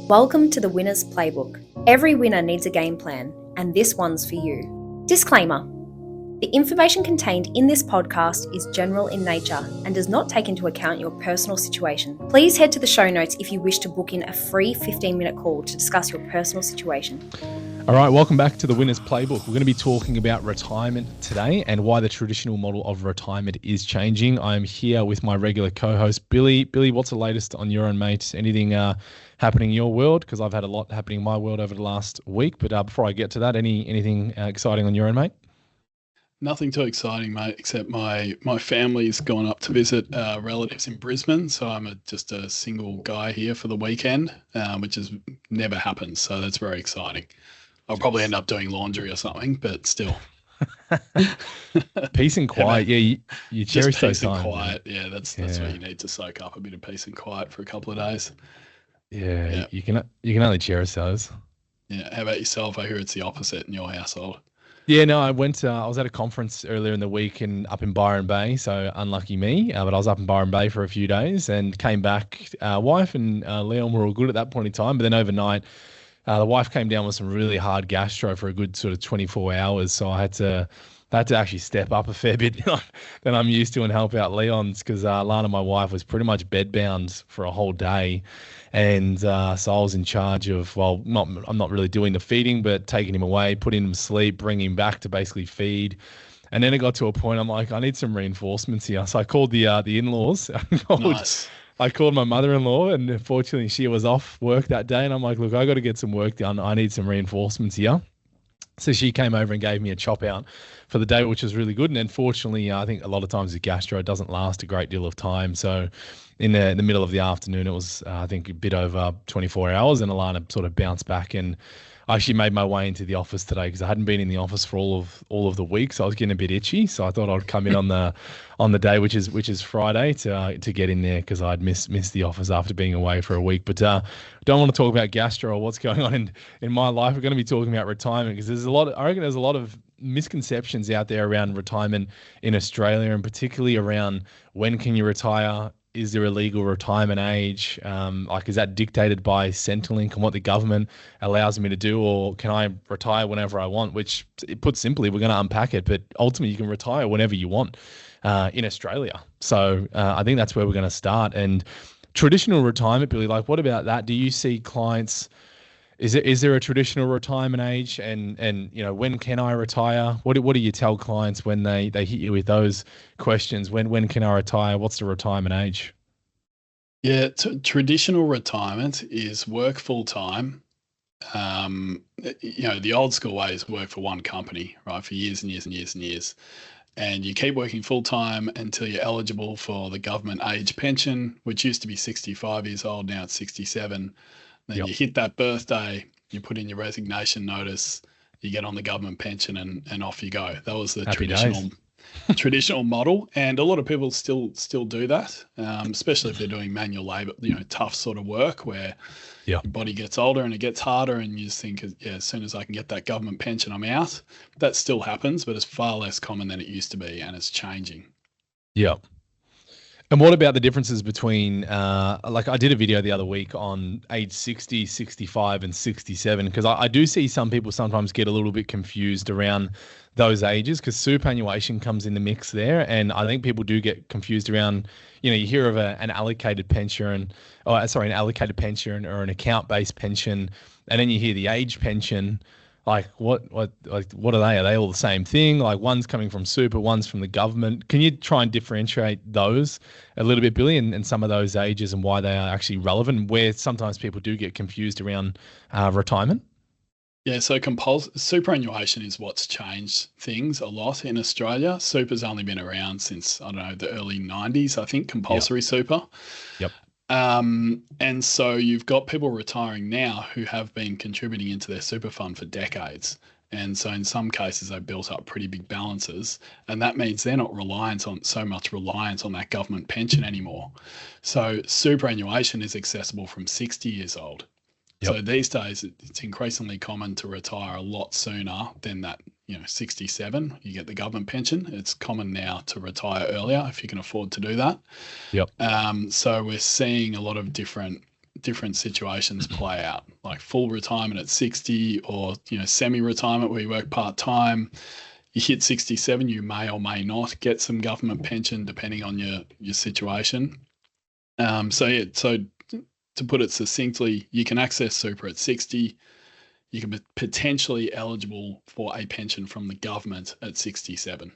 Welcome to the Winner's Playbook. Every winner needs a game plan, and this one's for you. Disclaimer: the information contained in this podcast is general in nature and does not take into account your personal situation. Please head to the show notes if you wish to book in a free 15-minute call to discuss your personal situation. All right, welcome back to the Winner's Playbook. We're going to be talking about retirement today and why the traditional model of retirement is changing. I'm here with my regular co-host, Billy. Billy, what's the latest on your end, mate? Anything happening in your world? Because I've had a lot happening in my world over the last week. But before I get to that, anything exciting on your end, mate? Nothing too exciting, mate, except my family's gone up to visit relatives in Brisbane. So I'm just a single guy here for the weekend, which has never happened. So that's very exciting. I'll probably end up doing laundry or something, but still. Peace and quiet. Yeah, you cherish those times. Peace and quiet. Yeah, that's what you need to soak up, a bit of peace and quiet for a couple of days. Yeah. You can only cherish those. Yeah. How about yourself? I hear it's the opposite in your household. Yeah, no, I went. I was at a conference earlier in the week up in Byron Bay, so unlucky me. But I was up in Byron Bay for a few days and came back. Wife and Leon were all good at that point in time, but then overnight, the wife came down with some really hard gastro for a good sort of 24 hours. So I had to actually step up a fair bit than I'm used to and help out Leon's because Lana, my wife, was pretty much bedbound for a whole day. And so I was in charge of, I'm not really doing the feeding, but taking him away, putting him to sleep, bringing him back to basically feed. And then it got to a point, I'm like, I need some reinforcements here. So I called the in-laws. Nice. I called my mother-in-law, and unfortunately she was off work that day. And I'm like, look, I got to get some work done. I need some reinforcements here. So she came over and gave me a chop out for the day, which was really good. And unfortunately, I think a lot of times the gastro doesn't last a great deal of time. So in the middle of the afternoon, it was, I think, a bit over 24 hours, and Alana sort of bounced back. And I actually made my way into the office today because I hadn't been in the office for all of the week, so I was getting a bit itchy. So I thought I'd come in on the day, which is Friday, to get in there because I'd missed the office after being away for a week. But don't want to talk about gastro or what's going on in my life. We're going to be talking about retirement because I reckon there's a lot of misconceptions out there around retirement in Australia, and particularly around when can you retire. Is there a legal retirement age? Is that dictated by Centrelink and what the government allows me to do? Or can I retire whenever I want? Which, put simply, we're going to unpack it. But ultimately, you can retire whenever you want in Australia. So I think that's where we're going to start. And traditional retirement, Billy, what about that? Do you see clients... Is there a traditional retirement age, and when can I retire? What do you tell clients when they hit you with those questions? When can I retire? What's the retirement age? Yeah, traditional retirement is work full time. The old school way is work for one company, right, for years and years and years and years, and you keep working full time until you're eligible for the government age pension, which used to be 65 years old. Now it's 67. Then you hit that birthday, you put in your resignation notice, you get on the government pension, and off you go. That was the traditional model, and a lot of people still do that, especially if they're doing manual labor, tough sort of work where your body gets older and it gets harder, and you just think, as soon as I can get that government pension, I'm out. That still happens, but it's far less common than it used to be, and it's changing. Yeah. And what about the differences between, I did a video the other week on age 60, 65 and 67, because I do see some people sometimes get a little bit confused around those ages because superannuation comes in the mix there. And I think people do get confused around, you hear of an allocated pension or an account-based pension. And then you hear the age pension. What are they? Are they all the same thing? One's coming from super, one's from the government. Can you try and differentiate those a little bit, Billy, and some of those ages and why they are actually relevant, where sometimes people do get confused around retirement? Yeah, so superannuation is what's changed things a lot in Australia. Super's only been around since, the early 90s, I think, compulsory super. Yep. And so you've got people retiring now who have been contributing into their super fund for decades. And so in some cases, they've built up pretty big balances. And that means they're not so much reliant on that government pension anymore. So superannuation is accessible from 60 years old. Yep. So these days, it's increasingly common to retire a lot sooner than that, 67, you get the government pension. It's common now to retire earlier if you can afford to do that. Yep. So we're seeing a lot of different different situations play out, like full retirement at 60, or semi-retirement where you work part-time. You hit 67, you may or may not get some government pension depending on your situation. So to put it succinctly, you can access super at 60. You can be potentially eligible for a pension from the government at 67.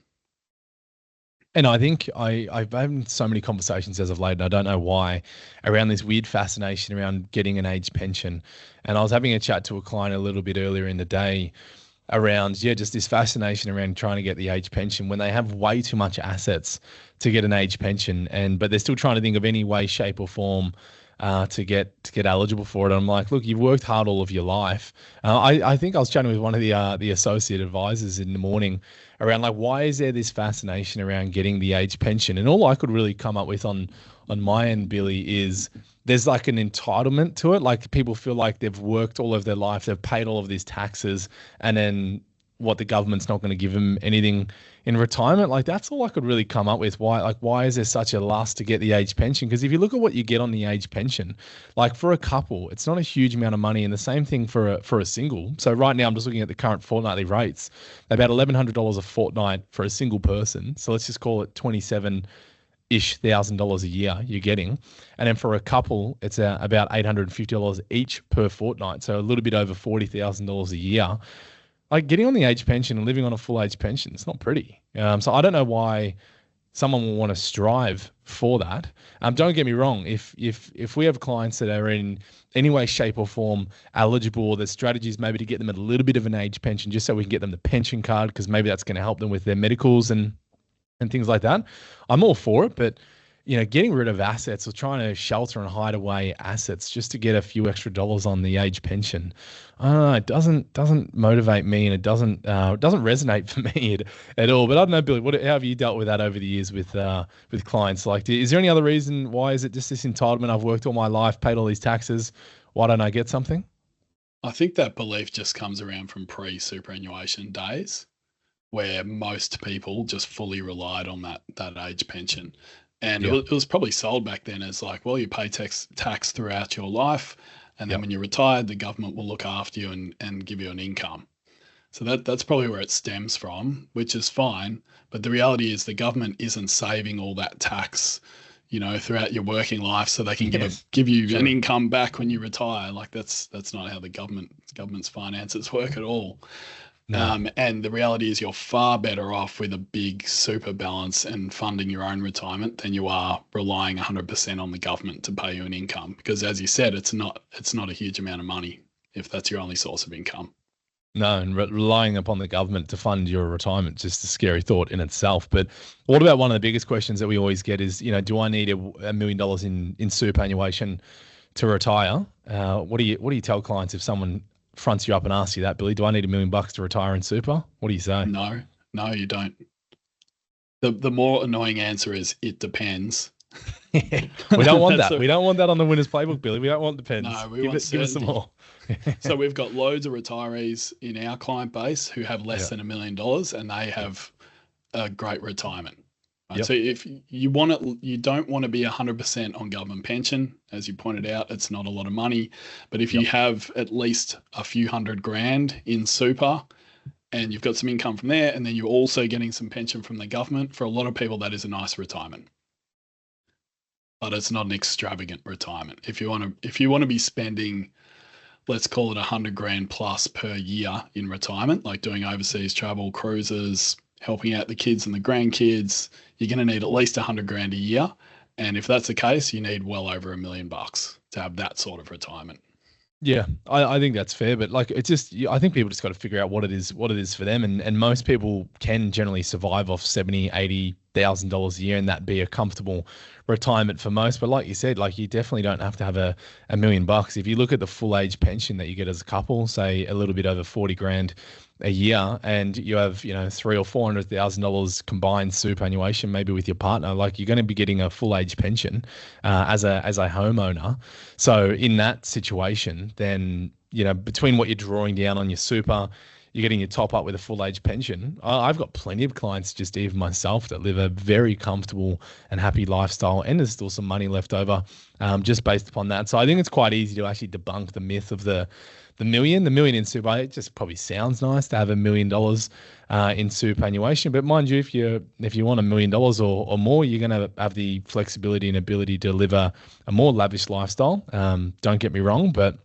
And I think I've had so many conversations as of late, and I don't know why, around this weird fascination around getting an age pension. And I was having a chat to a client a little bit earlier in the day around, just this fascination around trying to get the age pension when they have way too much assets to get an age pension, but they're still trying to think of any way, shape, or form to get eligible for it. I'm like, look, you've worked hard all of your life. I think I was chatting with one of the associate advisors in the morning around, like, why is there this fascination around getting the age pension? And all I could really come up with on my end, Billy, is there's like an entitlement to it. Like, people feel like they've worked all of their life, they've paid all of these taxes, and then what, the government's not going to give them anything in retirement. Like, that's all I could really come up with. Why is there such a lust to get the age pension? Because if you look at what you get on the age pension, like for a couple, it's not a huge amount of money, and the same thing for a single. So right now I'm just looking at the current fortnightly rates, about $1,100 a fortnight for a single person. So let's just call it $27,000 a year you're getting. And then for a couple, it's about $850 each per fortnight. So a little bit over $40,000 a year. Like, getting on the age pension and living on a full age pension, it's not pretty. So I don't know why someone will want to strive for that. Don't get me wrong. If we have clients that are in any way, shape, or form eligible, or there's strategies maybe to get them a little bit of an age pension, just so we can get them the pension card, because maybe that's going to help them with their medicals and things like that, I'm all for it. But getting rid of assets or trying to shelter and hide away assets just to get a few extra dollars on the age pension, it doesn't motivate me, and it doesn't resonate for me at all. But I don't know, Billy, how have you dealt with that over the years with clients? Like, is there any other reason? Why is it just this entitlement? I've worked all my life, paid all these taxes. Why don't I get something? I think that belief just comes around from pre-superannuation days, where most people just fully relied on that age pension. And it was probably sold back then as like, well, you pay tax throughout your life, and then when you're retired, the government will look after you and give you an income. So that's probably where it stems from, which is fine. But the reality is the government isn't saving all that tax, throughout your working life, so they can give you an income back when you retire. Like, that's not how the government's finances work at all. No. And the reality is you're far better off with a big super balance and funding your own retirement than you are relying 100% on the government to pay you an income. Because as you said, it's not a huge amount of money if that's your only source of income. No, and relying upon the government to fund your retirement is just a scary thought in itself. But what about one of the biggest questions that we always get is, do I need $1 million in superannuation to retire? What do you tell clients if someone fronts you up and asks you that, Billy? Do I need $1 million to retire in super? What do you say? No, you don't. The more annoying answer is it depends. We don't want that. We don't want that on the winner's playbook, Billy. We don't want depends. No, give us some more. So we've got loads of retirees in our client base who have less than $1 million, and they have a great retirement. Right? So if you don't want to be 100% on government pension. As you pointed out, it's not a lot of money. But if you have at least a few $100,000 in super, and you've got some income from there, and then you're also getting some pension from the government, for a lot of people, that is a nice retirement. But it's not an extravagant retirement. If you want to be spending, let's call it $100,000 plus per year in retirement, like doing overseas travel, cruises, helping out the kids and the grandkids, you're going to need at least $100,000 a year. And if that's the case, you need well over $1 million to have that sort of retirement. Yeah, I think that's fair, but like, it's just, I think people just got to figure out what it is for them, and most people can generally survive off $70,000-$80,000 a year, and that be a comfortable retirement for most. But like you said, like, you definitely don't have to have $1 million. If you look at the full age pension that you get as a couple, say a little bit over $40,000 a year, and you have $300,000 or $400,000 combined superannuation, maybe with your partner, like, you're going to be getting a full age pension as a homeowner. So in that situation, then between what you're drawing down on your super, you're getting your top up with a full age pension. I've got plenty of clients, just even myself, that live a very comfortable and happy lifestyle, and there's still some money left over, just based upon that. So I think it's quite easy to actually debunk the myth of the million in super. It just probably sounds nice to have $1 million in superannuation, but mind you, if you want $1 million or more, you're going to have the flexibility and ability to live a more lavish lifestyle. Don't get me wrong, but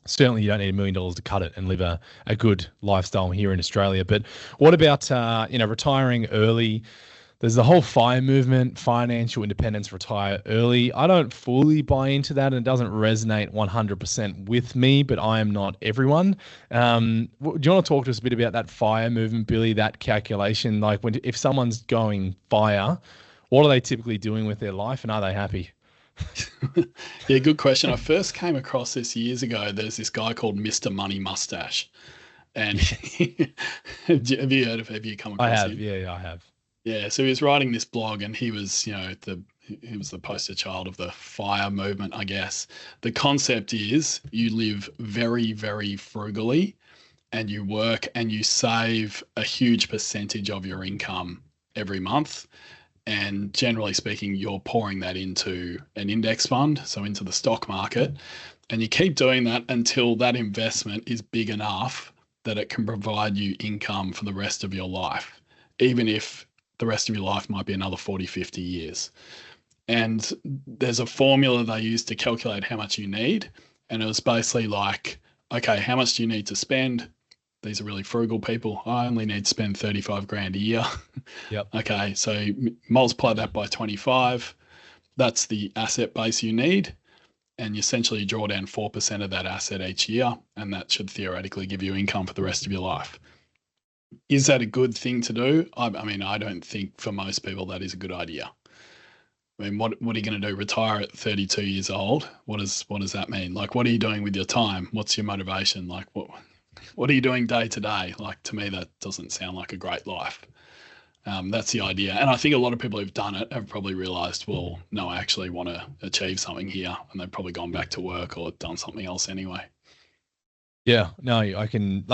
certainly you don't need $1 million to cut it and live a good lifestyle here in Australia. But what about retiring early? There's the whole FIRE movement, financial independence, retire early. I don't fully buy into that, and it doesn't resonate 100% with me, but I am not everyone. Do you want to talk to us a bit about that FIRE movement, Billy, that calculation? Like if someone's going FIRE, what are they typically doing with their life, and are they happy? Yeah, good question. I first came across this years ago. There's this guy called Mr. Money Mustache. And have you come across him? Yeah, I have. Yeah, so he was writing this blog, and he was, he was the poster child of the FIRE movement, I guess. The concept is you live very, very frugally, and you work and you save a huge percentage of your income every month. And generally speaking, you're pouring that into an index fund, so into the stock market, and you keep doing that until that investment is big enough that it can provide you income for the rest of your life, even if the rest of your life might be another 40, 50 years. And there's a formula they use to calculate how much you need. And it was basically like, okay, how much do you need to spend? These are really frugal people. I only need to spend 35 grand a year. Yep. Okay, so multiply that by 25. That's the asset base you need. And you essentially draw down 4% of that asset each year. And that should theoretically give you income for the rest of your life. Is that a good thing to do? I mean, I don't think for most people that is a good idea. I mean, what are you going to do? Retire at 32 years old? What does that mean? Like, what are you doing with your time? What's your motivation? Like, what are you doing day to day? Like, to me, that doesn't sound like a great life. That's the idea. And I think a lot of people who've done it have probably realized, well, no, I actually want to achieve something here. And they've probably gone back to work or done something else anyway. Yeah, no, I can,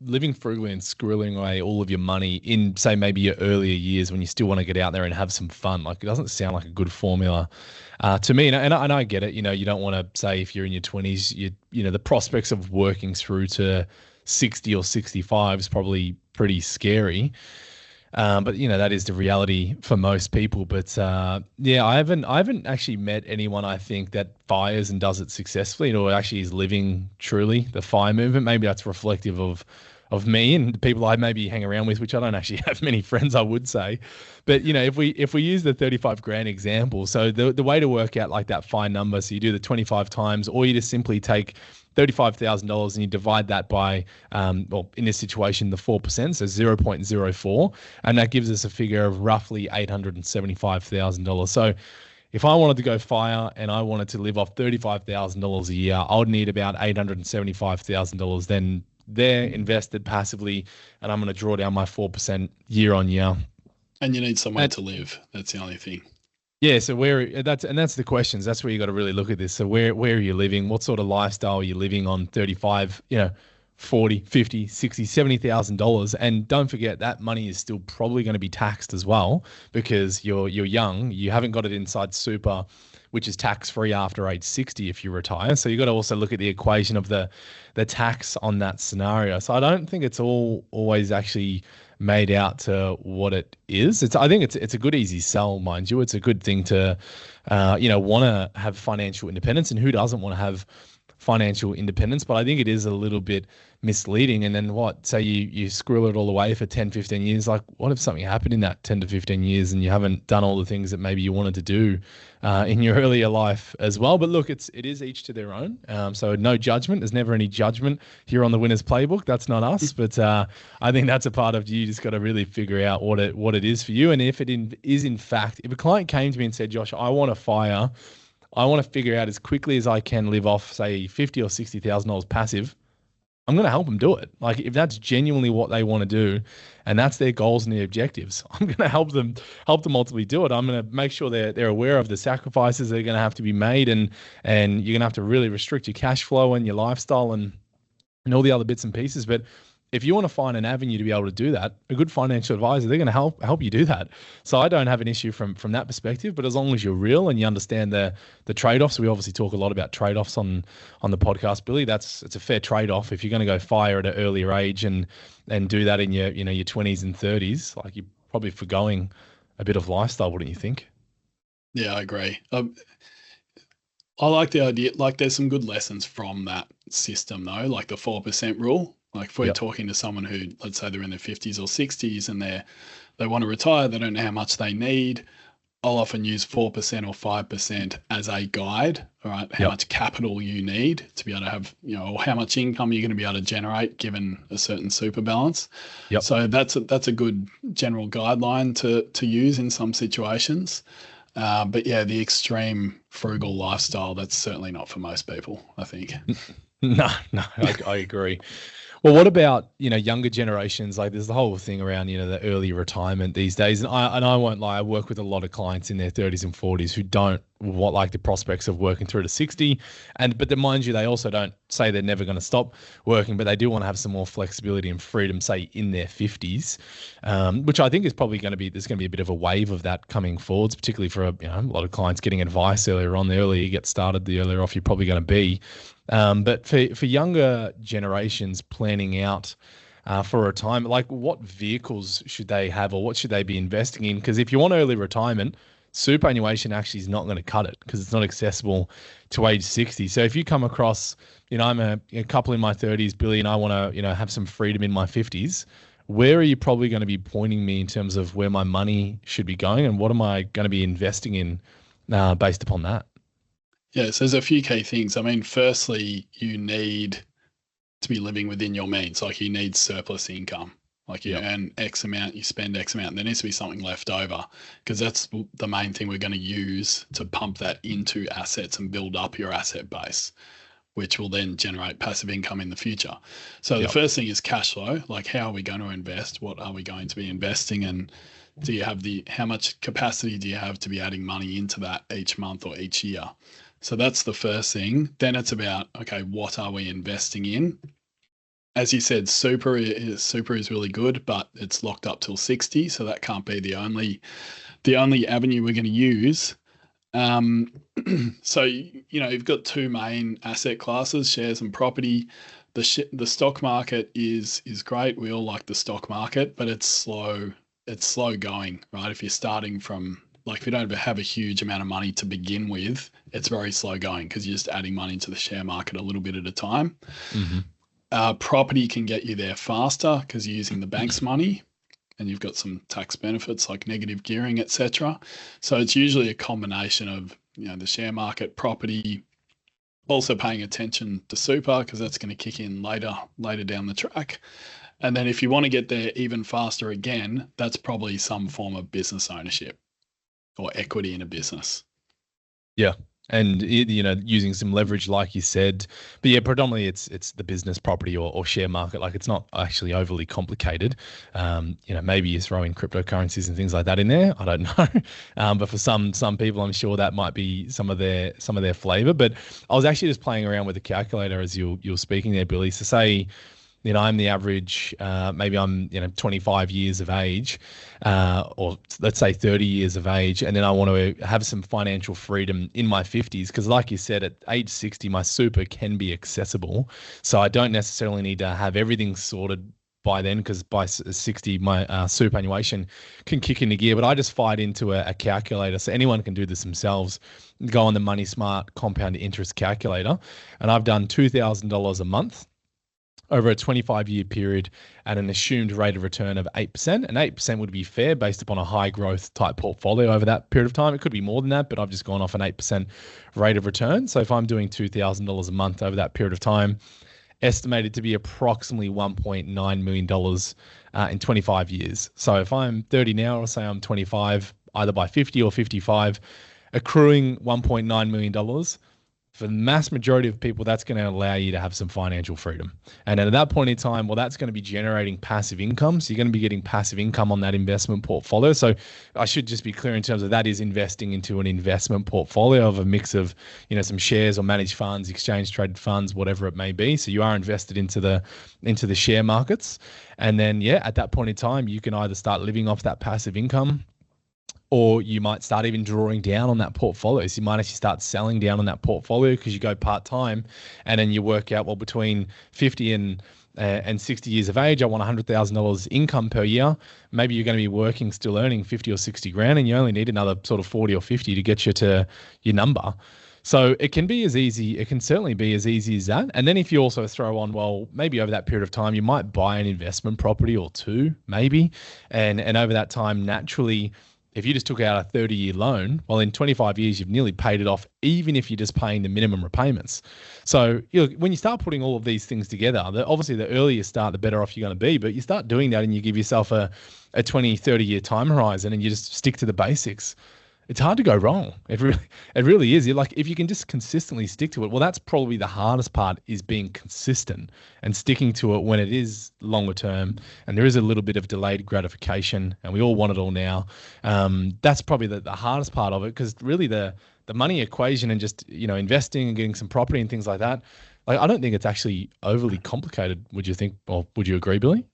living frugally and squirreling away all of your money in, say, maybe your earlier years when you still want to get out there and have some fun. Like, it doesn't sound like a good formula to me. And I get it. You don't want to say if you're in your 20s, the prospects of working through to 60 or 65 is probably pretty scary. But that is the reality for most people. But I haven't actually met anyone, I think, that fires and does it successfully, or actually is living truly the FIRE movement. Maybe that's reflective of me and the people I maybe hang around with, which I don't actually have many friends, I would say. But if we use the 35 grand example, so the way to work out like that FIRE number, so you do the 25 times, or you just simply take $35,000 and you divide that by, in this situation, the 4%, so 0.04, and that gives us a figure of roughly $875,000. So if I wanted to go FIRE and I wanted to live off $35,000 a year, I would need about $875,000 then there invested passively, and I'm going to draw down my 4% year on year. And you need somewhere to live. That's the only thing. Yeah, so that's the questions. That's where you got to really look at this. So where are you living? What sort of lifestyle are you living on 35, 40, 50, 60, $70,000? And don't forget that money is still probably going to be taxed as well, because you're young. You haven't got it inside super, which is tax-free after age 60 if you retire. So you got to also look at the equation of the tax on that scenario. So I don't think it's always actually made out to what it is. I think it's a good easy sell, mind you. It's a good thing to want to have financial independence, and who doesn't want to have financial independence? But I think it is a little bit misleading. And then say you squirrel it all away for 10, 15 years. Like, what if something happened in that 10 to 15 years and you haven't done all the things that maybe you wanted to do in your earlier life as well? But look, it is each to their own. So no judgment. There's never any judgment here on the Winners Playbook. That's not us. But I think that's a part of you just got to really figure out what it is for you. And if it is in fact, if a client came to me and said, Josh, I want to FIRE, I want to figure out as quickly as I can live off, say, $50,000 or $60,000 passive, I'm going to help them do it. Like, if that's genuinely what they want to do and that's their goals and their objectives, I'm going to help them ultimately do it. I'm going to make sure they're aware of the sacrifices that are going to have to be made, and you're going to have to really restrict your cash flow and your lifestyle. And and all the other bits and pieces. But if you want to find an avenue to be able to do that, a good financial advisor, they're going to help you do that. So I don't have an issue from that perspective, but as long as you're real and you understand the trade-offs, we obviously talk a lot about trade-offs on the podcast, Billy. It's a fair trade-off. If you're going to go fire at an earlier age and do that in your 20s and 30s, like, you're probably forgoing a bit of lifestyle, wouldn't you think? Yeah, I agree. I like the idea. Like, there's some good lessons from that system, though, like the 4% rule. Like, if we're talking to someone who, let's say they're in their 50s or 60s and they want to retire, they don't know how much they need, I'll often use 4% or 5% as a guide, all right? How much capital you need to be able to have, or how much income you're going to be able to generate given a certain super balance. Yep. So that's a good general guideline to use in some situations. But yeah, the extreme frugal lifestyle, that's certainly not for most people, I think. No, I agree. Well, what about, younger generations? Like, there's the whole thing around, the early retirement these days. And I won't lie, I work with a lot of clients in their 30s and 40s who don't like the prospects of working through to 60. But mind you, they also don't say they're never going to stop working, but they do want to have some more flexibility and freedom, say, in their 50s, which I think is probably there's going to be a bit of a wave of that coming forwards, particularly for a lot of clients getting advice earlier on. The earlier you get started, the earlier off you're probably going to be. But for younger generations planning out for retirement, like, what vehicles should they have, or what should they be investing in? Because if you want early retirement, superannuation actually is not going to cut it, because it's not accessible to age 60. So if you come across, I'm a couple in my 30s, Billy, and I want to, have some freedom in my 50s, where are you probably going to be pointing me in terms of where my money should be going, and what am I going to be investing in based upon that? Yeah, so there's a few key things. I mean, firstly, you need to be living within your means. Like, you need surplus income. Like, you earn X amount, you spend X amount, and there needs to be something left over, because that's the main thing we're going to use to pump that into assets and build up your asset base, which will then generate passive income in the future. So the first thing is cash flow. Like, how are we going to invest? What are we going to be investing? And do you have how much capacity do you have to be adding money into that each month or each year? So that's the first thing. Then it's about, okay, what are we investing in? As you said, super is really good, but it's locked up till 60, so that can't be the only avenue we're going to use. So you've got two main asset classes: shares and property. The stock market is great. We all like the stock market, but it's slow. It's slow going, right? If you're starting from, like, if you don't have a huge amount of money to begin with, it's very slow going, because you're just adding money into the share market a little bit at a time. Mm-hmm. Property can get you there faster, because you're using the bank's money and you've got some tax benefits like negative gearing, etc. So it's usually a combination of, the share market, property, also paying attention to super, because that's going to kick in later down the track. And then if you want to get there even faster again, that's probably some form of business ownership or equity in a business. Yeah. And, using some leverage, like you said. But yeah, predominantly it's the business, property or share market. Like, it's not actually overly complicated. Maybe you throw in cryptocurrencies and things like that in there. I don't know. But for some people, I'm sure that might be some of their flavor. But I was actually just playing around with the calculator as you were speaking there, Billy. So say, I'm the average, maybe I'm, 25 years of age, or let's say 30 years of age. And then I want to have some financial freedom in my 50s, because like you said, at age 60, my super can be accessible. So I don't necessarily need to have everything sorted by then, because by 60, my superannuation can kick into gear. But I just fired into a calculator. So anyone can do this themselves. Go on the Money Smart compound interest calculator. And I've done $2,000 a month over a 25-year period at an assumed rate of return of 8%. And 8% would be fair based upon a high growth type portfolio over that period of time. It could be more than that, but I've just gone off an 8% rate of return. So if I'm doing $2,000 a month over that period of time, estimated to be approximately $1.9 million in 25 years. So if I'm 30 now, or say I'm 25, either by 50 or 55, accruing $1.9 million for the mass majority of people, that's going to allow you to have some financial freedom. And at that point in time, well, that's going to be generating passive income. So you're going to be getting passive income on that investment portfolio. So I should just be clear in terms of that is investing into an investment portfolio of a mix of, some shares or managed funds, exchange traded funds, whatever it may be. So you are invested into the share markets. And then, at that point in time, you can either start living off that passive income, or you might start even drawing down on that portfolio. So you might actually start selling down on that portfolio because you go part-time, and then you work out, well, between 50 and 60 years of age, I want $100,000 income per year. Maybe you're going to be working, still earning 50 or 60 grand, and you only need another sort of 40 or 50 to get you to your number. So it can be as easy, it can certainly be as easy as that. And then if you also throw on, well, maybe over that period of time, you might buy an investment property or two, maybe. And over that time, naturally, if you just took out a 30-year loan, well, in 25 years, you've nearly paid it off, even if you're just paying the minimum repayments. So when you start putting all of these things together, obviously the earlier you start, the better off you're going to be. But you start doing that and you give yourself a 20, 30-year time horizon and you just stick to the basics. It's hard to go wrong. It really is. You're like, if you can just consistently stick to it, well, that's probably the hardest part, is being consistent and sticking to it when it is longer term and there is a little bit of delayed gratification and we all want it all now. That's probably the hardest part of it, because really the money equation and just, investing and getting some property and things like that, like, I don't think it's actually overly complicated. Would you think, or would you agree, Billy?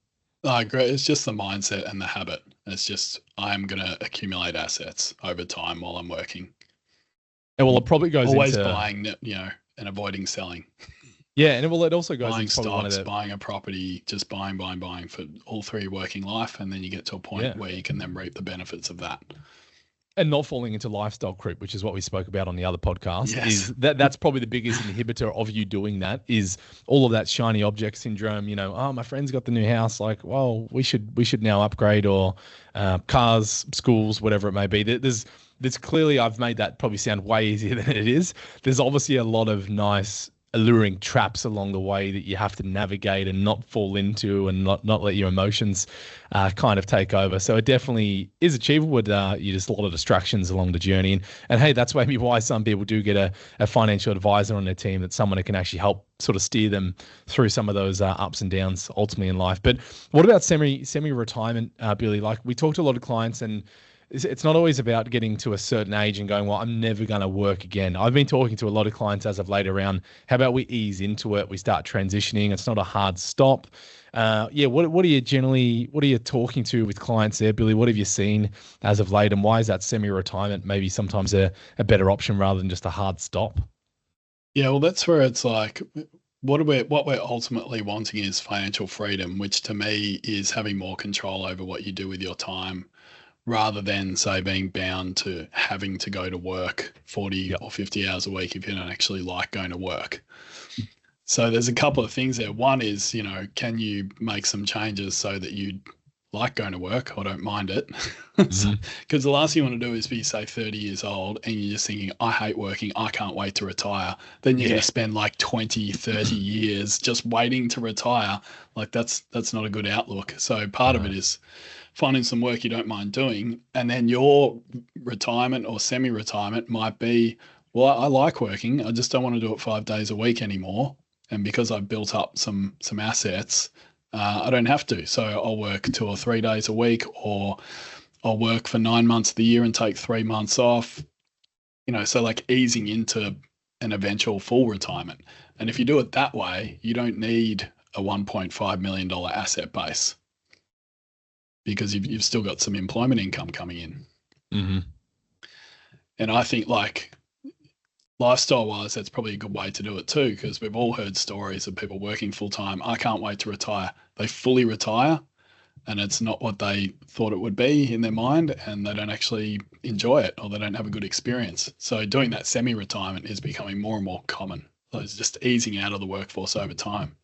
I agree. It's just the mindset and the habit. It's just, I'm going to accumulate assets over time while I'm working. And well, it probably goes always into buying, and avoiding selling. Yeah, and it also goes buying into stocks, buying a property, just buying for all through your working life, and then you get to a point where you can then reap the benefits of that. And not falling into lifestyle creep, which is what we spoke about on the other podcast. Yes. Is that's probably the biggest inhibitor of you doing that, is all of that shiny object syndrome. Oh, my friend's got the new house, like, well, we should now upgrade, or cars, schools, whatever it may be. There's clearly, I've made that probably sound way easier than it is. There's obviously a lot of nice, alluring traps along the way that you have to navigate and not fall into, and not let your emotions kind of take over. So it definitely is achievable, but you just a lot of distractions along the journey. And hey, that's maybe why some people do get a financial advisor on their team, that's someone who can actually help sort of steer them through some of those ups and downs ultimately in life. But what about semi-retirement, Billy? Like, we talk to a lot of clients, and it's not always about getting to a certain age and going, well, I'm never going to work again. I've been talking to a lot of clients as of late around, how about we ease into it? We start transitioning. It's not a hard stop. What are you talking to with clients there, Billy? What have you seen as of late, and why is that semi-retirement maybe sometimes a better option rather than just a hard stop? Yeah, well, that's where it's like, what we're ultimately wanting is financial freedom, which to me is having more control over what you do with your time, rather than, say, being bound to having to go to work 40 or 50 hours a week if you don't actually like going to work. So there's a couple of things there. One is, can you make some changes so that you like going to work or don't mind it? Because the last thing you want to do is be, say, 30 years old and you're just thinking, I hate working, I can't wait to retire. Then you're going to spend like 20, 30 years just waiting to retire. Like, that's not a good outlook. So part of it is finding some work you don't mind doing. And then your retirement or semi-retirement might be, well, I like working, I just don't want to do it 5 days a week anymore. And because I've built up some assets, I don't have to. So I'll work 2 or 3 days a week, or I'll work for 9 months of the year and take 3 months off. So like easing into an eventual full retirement. And if you do it that way, you don't need a $1.5 million asset base, because you've still got some employment income coming in. Mm-hmm. And I think, like, lifestyle-wise, that's probably a good way to do it too, because we've all heard stories of people working full-time. I can't wait to retire. They fully retire, and it's not what they thought it would be in their mind, and they don't actually enjoy it, or they don't have a good experience. So doing that semi-retirement is becoming more and more common. So it's just easing out of the workforce over time.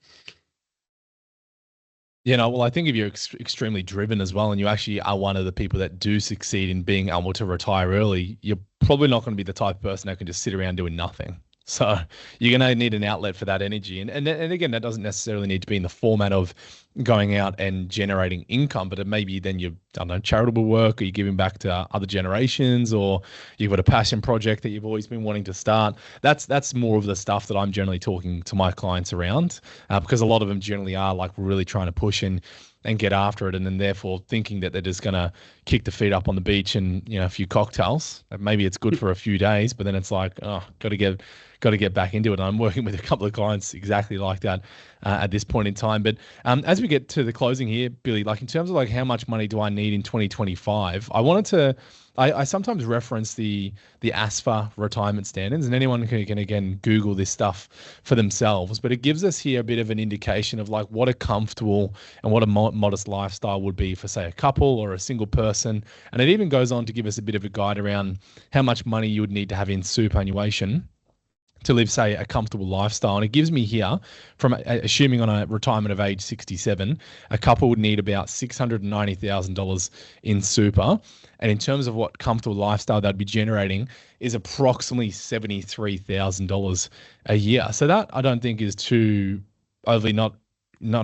Well, I think if you're extremely driven as well, and you actually are one of the people that do succeed in being able to retire early, you're probably not going to be the type of person that can just sit around doing nothing. So you're going to need an outlet for that energy. And again, that doesn't necessarily need to be in the format of going out and generating income, but it may be then I don't know, charitable work, or you're giving back to other generations, or you've got a passion project that you've always been wanting to start. That's more of the stuff that I'm generally talking to my clients around, because a lot of them generally are like really trying to push and get after it, and then therefore thinking that they're just going to kick the feet up on the beach and, you know, a few cocktails. Maybe it's good for a few days, but then it's like, oh, got to get back into it. And I'm working with a couple of clients exactly like that at this point in time. But as we get to the closing here, Billy, like in terms of like how much money do I need in 2025, I sometimes reference the ASFA retirement standards, and anyone can again Google this stuff for themselves, but it gives us here a bit of an indication of like what a comfortable and what a modest lifestyle would be for, say, a couple or a single person. And it even goes on to give us a bit of a guide around how much money you would need to have in superannuation to live, say, a comfortable lifestyle. And it gives me here, from assuming on a retirement of age 67, a couple would need about $690,000 in super. And in terms of what comfortable lifestyle they'd be generating is approximately $73,000 a year. So that I don't think is too overly not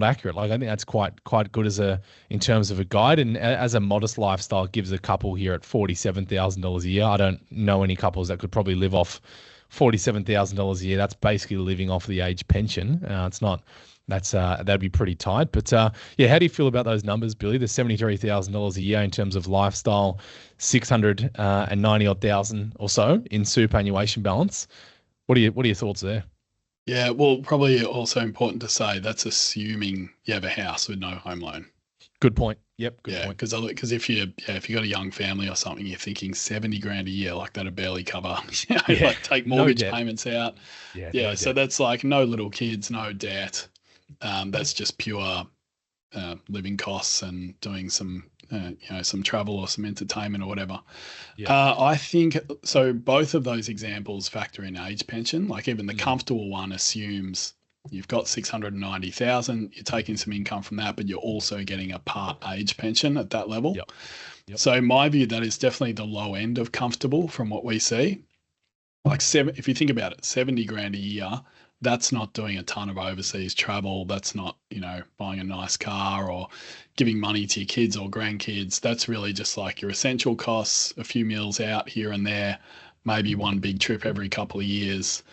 accurate. Like I think that's quite good in terms of a guide, and as a modest lifestyle, it gives a couple here at $47,000 a year. I don't know any couples that could probably live off $47,000 a year. That's basically living off the age pension. It's not. That'd be pretty tight. But yeah, how do you feel about those numbers, Billy? The $73,000 a year in terms of lifestyle, 690 odd thousand or so in superannuation balance. What are your thoughts there? Yeah, well, probably also important to say that's assuming you have a house with no home loan. Good point. Yep. Good point. Because if you got a young family or something, you're thinking 70 grand a year, like that'd barely cover. Like take mortgage payments out. Yeah. So that's like no little kids, no debt. That's just pure living costs and doing some some travel or some entertainment or whatever. I think so. Both of those examples factor in age pension. Like even the comfortable one assumes you've got 690,000, you're taking some income from that, but you're also getting a part age pension at that level. Yep. So in my view, that is definitely the low end of comfortable from what we see. Like if you think about it, 70 grand a year, that's not doing a ton of overseas travel. That's not, buying a nice car or giving money to your kids or grandkids. That's really just like your essential costs, a few meals out here and there, maybe one big trip every couple of years.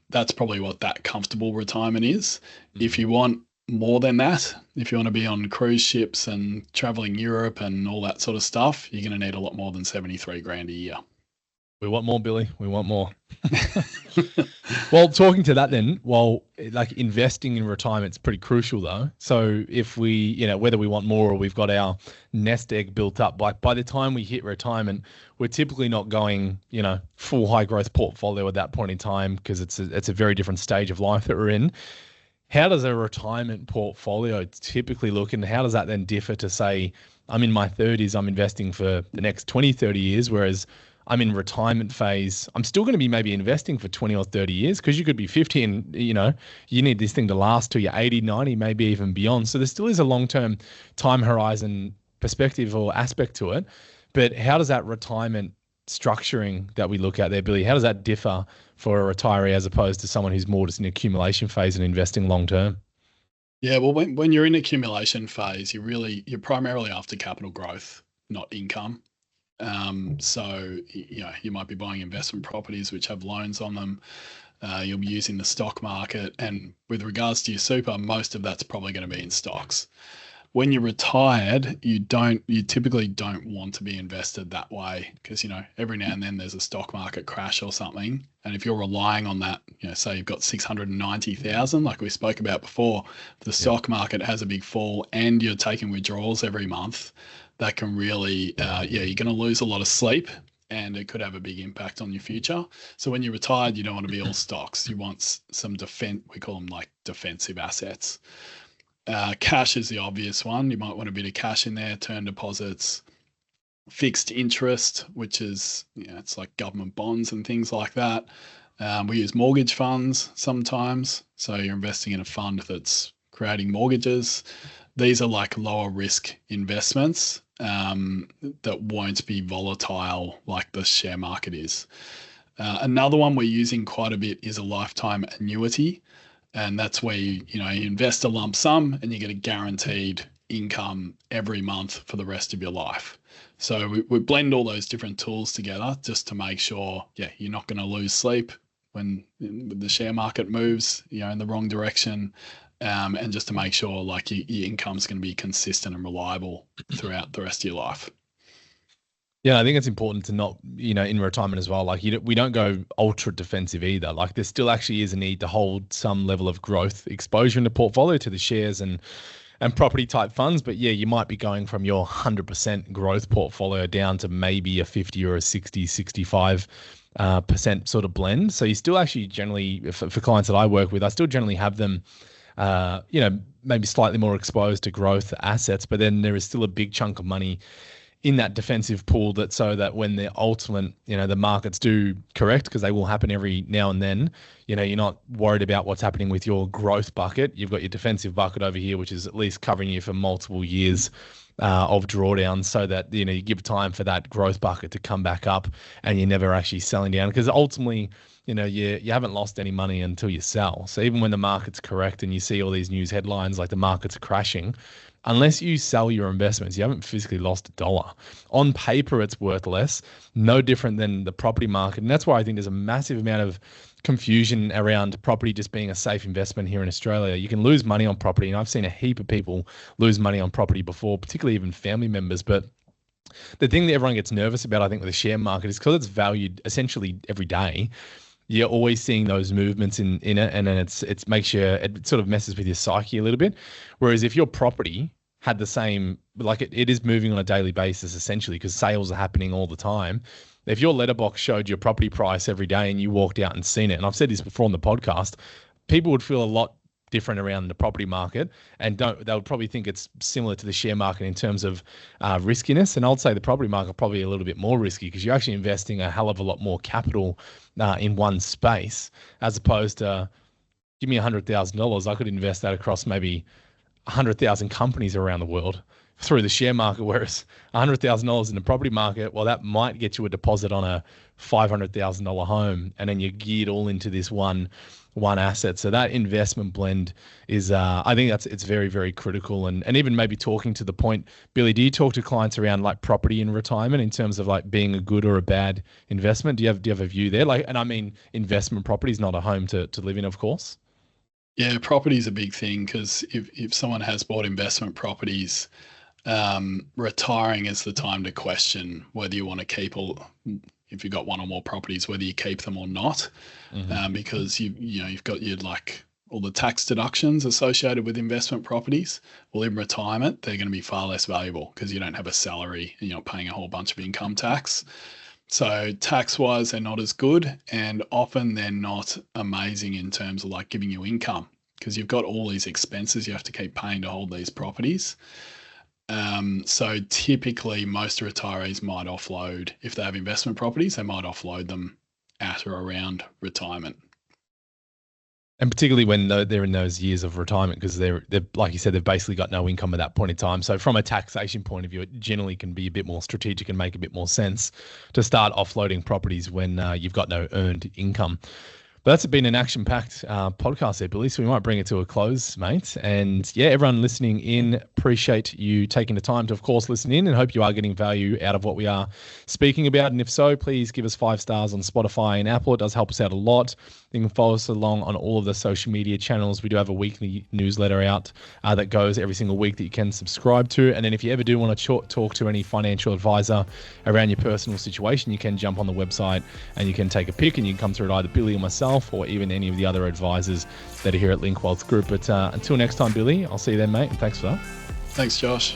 That's probably what that comfortable retirement is. If you want more than that, if you want to be on cruise ships and traveling Europe and all that sort of stuff, you're going to need a lot more than 73 grand a year. We want more, Billy. We want more. Well, talking to that then, like investing in retirement is pretty crucial though. So if we, whether we want more or we've got our nest egg built up, by the time we hit retirement, we're typically not going, full high growth portfolio at that point in time, because it's a very different stage of life that we're in. How does a retirement portfolio typically look, and how does that then differ to, say, I'm in my 30s, I'm investing for the next 20, 30 years, whereas I'm in retirement phase, I'm still going to be maybe investing for 20 or 30 years, because you could be 50 and, you need this thing to last till you're 80, 90, maybe even beyond. So there still is a long-term time horizon perspective or aspect to it. But how does that retirement structuring that we look at there, Billy, how does that differ for a retiree as opposed to someone who's more just in accumulation phase and investing long-term? Yeah, well, when you're in accumulation phase, you're primarily after capital growth, not income. So, you might be buying investment properties which have loans on them. You'll be using the stock market. And with regards to your super, most of that's probably going to be in stocks. When you're retired, you typically don't want to be invested that way, because, every now and then there's a stock market crash or something. And if you're relying on that, say you've got 690,000, like we spoke about before, the stock market has a big fall and you're taking withdrawals every month, that can really, you're going to lose a lot of sleep, and it could have a big impact on your future. So when you're retired, you don't want to be all stocks. You want some we call them like defensive assets. Cash is the obvious one. You might want a bit of cash in there, term deposits, fixed interest, which is, it's like government bonds and things like that. We use mortgage funds sometimes. So you're investing in a fund that's creating mortgages. These are like lower risk investments that won't be volatile like the share market is. Another one we're using quite a bit is a lifetime annuity. And that's where you invest a lump sum and you get a guaranteed income every month for the rest of your life. So we blend all those different tools together just to make sure, you're not going to lose sleep when the share market moves, in the wrong direction, and just to make sure like your income's going to be consistent and reliable throughout the rest of your life. Yeah, I think it's important to not, in retirement as well, like we don't go ultra defensive either. Like there still actually is a need to hold some level of growth exposure in the portfolio to the shares and property type funds. But yeah, you might be going from your 100% growth portfolio down to maybe a 50 or a 60, 65 percent sort of blend. So you still actually generally, for clients that I work with, I still generally have them, maybe slightly more exposed to growth assets, but then there is still a big chunk of money in that defensive pool so that when the ultimate, the markets do correct, because they will happen every now and then, you're not worried about what's happening with your growth bucket. You've got your defensive bucket over here, which is at least covering you for multiple years of drawdowns, so that, you give time for that growth bucket to come back up and you're never actually selling down. Because ultimately, you haven't lost any money until you sell. So even when the market's correct and you see all these news headlines like the market's crashing, unless you sell your investments, you haven't physically lost $1. On paper, it's worth less, no different than the property market. And that's why I think there's a massive amount of confusion around property just being a safe investment here in Australia. You can lose money on property, and I've seen a heap of people lose money on property before, particularly even family members. But the thing that everyone gets nervous about, I think, with the share market is because it's valued essentially every day. You're always seeing those movements in it, and then it makes it sort of messes with your psyche a little bit. Whereas if your property had the same, like it is moving on a daily basis essentially, because sales are happening all the time. If your letterbox showed your property price every day and you walked out and seen it, and I've said this before on the podcast, people would feel a lot different around the property market, and they would probably think it's similar to the share market in terms of riskiness. And I'd say the property market probably a little bit more risky, because you're actually investing a hell of a lot more capital in one space, as opposed to give me $100,000. I could invest that across maybe 100,000 companies around the world through the share market, whereas $100,000 in the property market, well, that might get you a deposit on a $500,000 home, and then you're geared all into this one asset. So that investment blend is, I think it's very, very critical. And even maybe talking to the point, Billy, do you talk to clients around like property in retirement in terms of like being a good or a bad investment? Do you have a view there? Like, and I mean, investment property is not a home to live in, of course. Yeah, property is a big thing, because if someone has bought investment properties, retiring is the time to question whether you want to keep, or if you've got one or more properties, whether you keep them or not, because you've got all the tax deductions associated with investment properties. Well, in retirement, they're going to be far less valuable because you don't have a salary and you're not paying a whole bunch of income tax. So tax-wise, they're not as good, and often they're not amazing in terms of like giving you income, because you've got all these expenses you have to keep paying to hold these properties. So typically most retirees might offload, if they have investment properties, they might offload them at or around retirement. And particularly when they're in those years of retirement, because they're like you said, they've basically got no income at that point in time. So from a taxation point of view, it generally can be a bit more strategic and make a bit more sense to start offloading properties when you've got no earned income. But that's been an action-packed podcast there, Billy, so we might bring it to a close, mate. And yeah, everyone listening in, appreciate you taking the time to, of course, listen in, and hope you are getting value out of what we are speaking about. And if so, please give us 5 stars on Spotify and Apple. It does help us out a lot. You can follow us along on all of the social media channels. We do have a weekly newsletter out that goes every single week that you can subscribe to. And then if you ever do want to talk to any financial advisor around your personal situation, you can jump on the website and you can take a pick, and you can come through to either Billy or myself, or even any of the other advisors that are here at Link Wealth Group. But until next time, Billy, I'll see you then, mate, and thanks for that. Thanks, Josh.